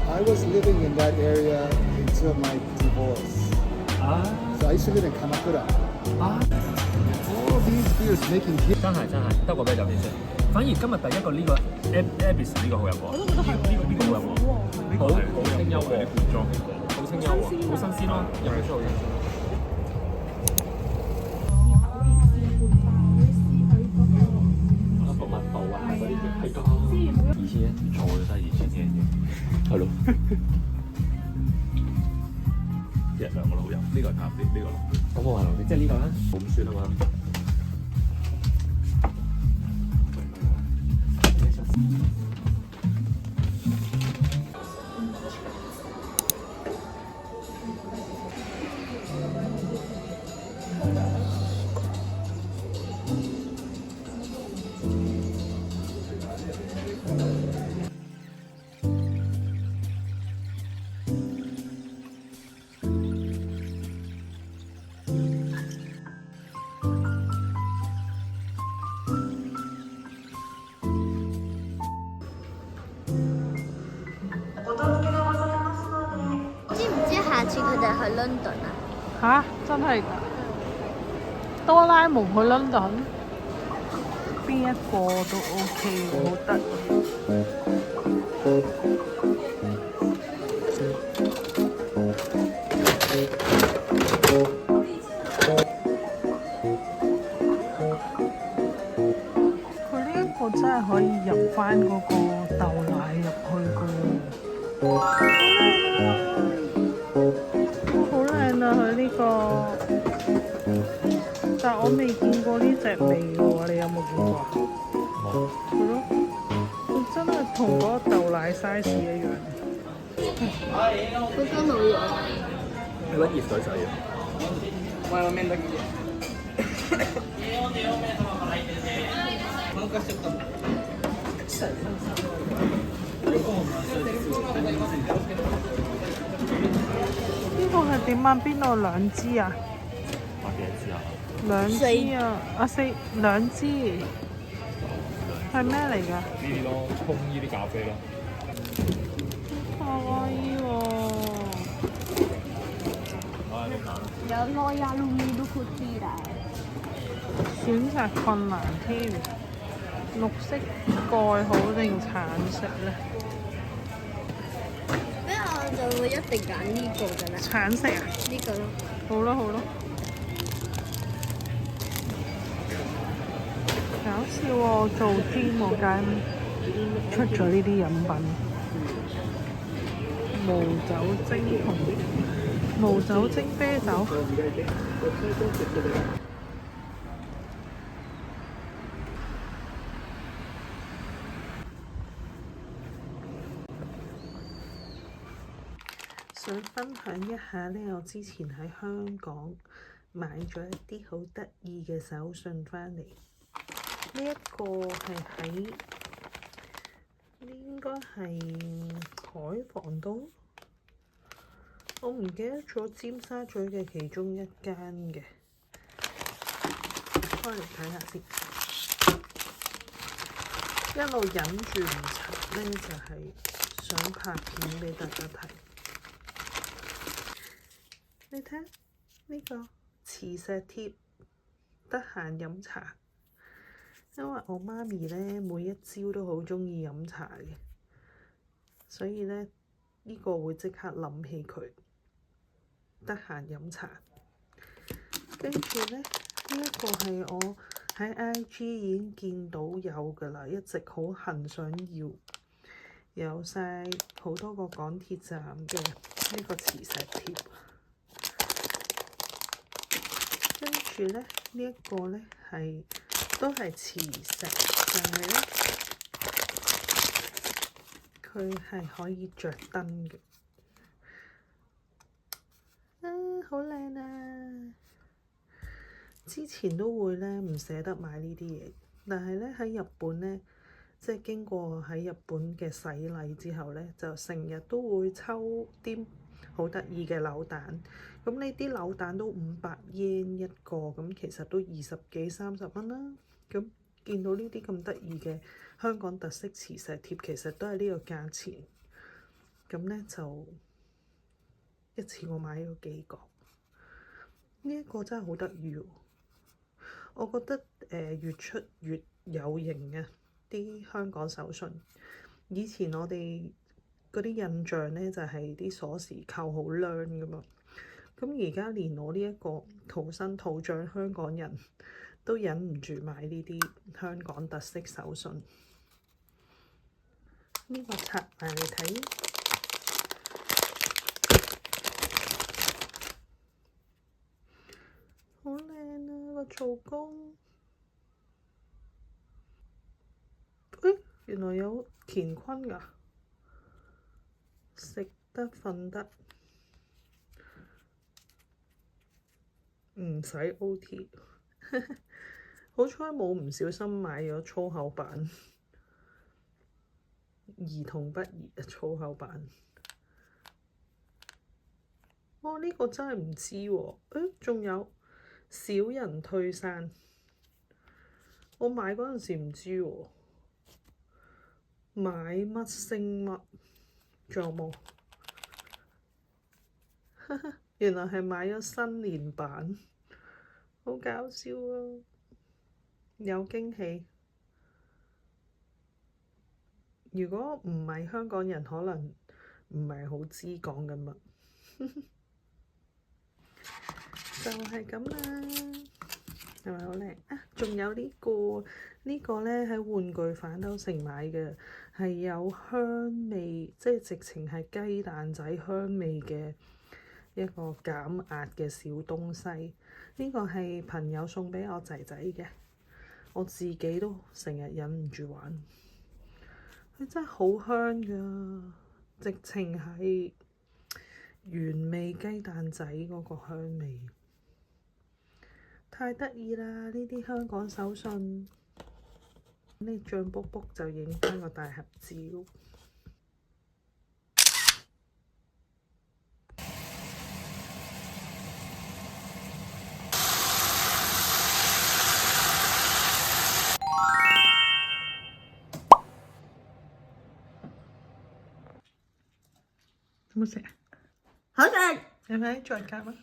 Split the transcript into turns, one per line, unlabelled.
I was living in that area until my divorce.
啊
So I used to live in Kamakura.
啊！
All these beers making here.
真係得個啤酒先食。反而今日第一個呢個 Abyss 呢個好飲喎，呢個好飲喎，呢個係好清幽喎，啲罐裝好清幽喎，好新鮮咯，又係真係好新鮮。個密度啊，嗰啲係㗎。2000錯咗真係2000嘅，係咯。一兩個都好飲，呢個淡啲，呢個濃啲。咁我話濃啲，即係呢個啦，冇咁酸啊嘛。
知唔知下次佢哋去 London 啊？
吓？真係㗎？多拉蒙去 London， 邊一個都 OK， 好得意。佢呢一個真係可以入翻嗰個豆奶入去㗎喎。好靚啊！佢呢個，但我未見過呢隻味喎，你有冇見過啊？
冇。
係咯，佢真係同嗰個豆奶 size 一樣。
好多老嘢。
你揾熱水洗啊？
呢個係點啊？邊度兩支啊？
買幾多支啊？
兩支啊！兩支係咩嚟㗎？
呢啲咯，沖呢啲咖啡咯。
かわいい喎！
有 Royal Milk Cookie 啦。
選擇困難添，綠色蓋好定橙色咧？
咩我就會一定揀呢個㗎啦。
橙色啊？
呢個咯。
好咯好咯。搞笑喎！做 gym 嗰間出咗呢啲飲品，無酒精啤酒。想分享一下呢，我之前喺香港買咗一啲好得意嘅手信返嚟。呢一個係喺應該係海防道，我唔記得咗尖沙咀嘅其中一間嘅，開嚟睇下先。一路忍住唔拆呢，就係想拍片俾大家睇。你睇呢個磁石貼，得閒飲茶。因為我媽咪呢，每一朝都好鍾意飲茶嘅，所以呢，呢個會即刻諗起佢，得閒飲茶。跟住呢，呢一個係我喺 IG 已經見到有㗎啦，一直好恨想要，有晒好多個港鐵站嘅呢個磁石貼。跟住呢，呢一個呢都係磁石，但係呢，佢係可以着燈嘅。好靚啊！之前都會呢唔捨得買呢啲嘢，但係呢喺日本呢，即係經過喺日本嘅洗禮之後呢，就成日都會抽啲好得意嘅扭蛋。咁呢啲扭蛋都500 yen 一個，咁其實都20幾30蚊啦。咁見到呢啲咁得意嘅香港特色磁石貼，其實都係呢個價錢。咁咧就一次我買咗幾個。呢一個真係好得意喎！我覺得越出越有型嘅啲香港手信。以前我哋嗰啲印象咧就係啲鎖匙扣好靚噶嘛。咁而家連我呢一個土生土長香港人都忍唔住買呢啲香港特色手信。呢個拆埋嚟睇，好靚啊個做工！原來有乾坤㗎，食得瞓得，唔使 OT。好彩冇唔小心買咗粗口版，兒童不宜嘅粗口版。哦，呢個真係唔知喎。仲有小人退散，我買嗰陣時唔知喎。買乜升乜，仲有冇？原來係買咗新年版，好搞笑啊！有驚喜。如果唔係香港人，可能唔係好知講緊乜。就係咁啦，係咪好靚啊？仲有呢個咧喺玩具反斗城買嘅，係有香味，即係直情係雞蛋仔香味嘅一個減壓嘅小東西。呢個係朋友送俾我仔仔嘅，我自己都成日忍唔住玩。佢真係好香㗎，直情係原味雞蛋仔嗰個香味。太得意啦！呢啲香港手信，呢醬卜卜就影返個大合照。好冇食啊？
好食。
係咪再夾啊？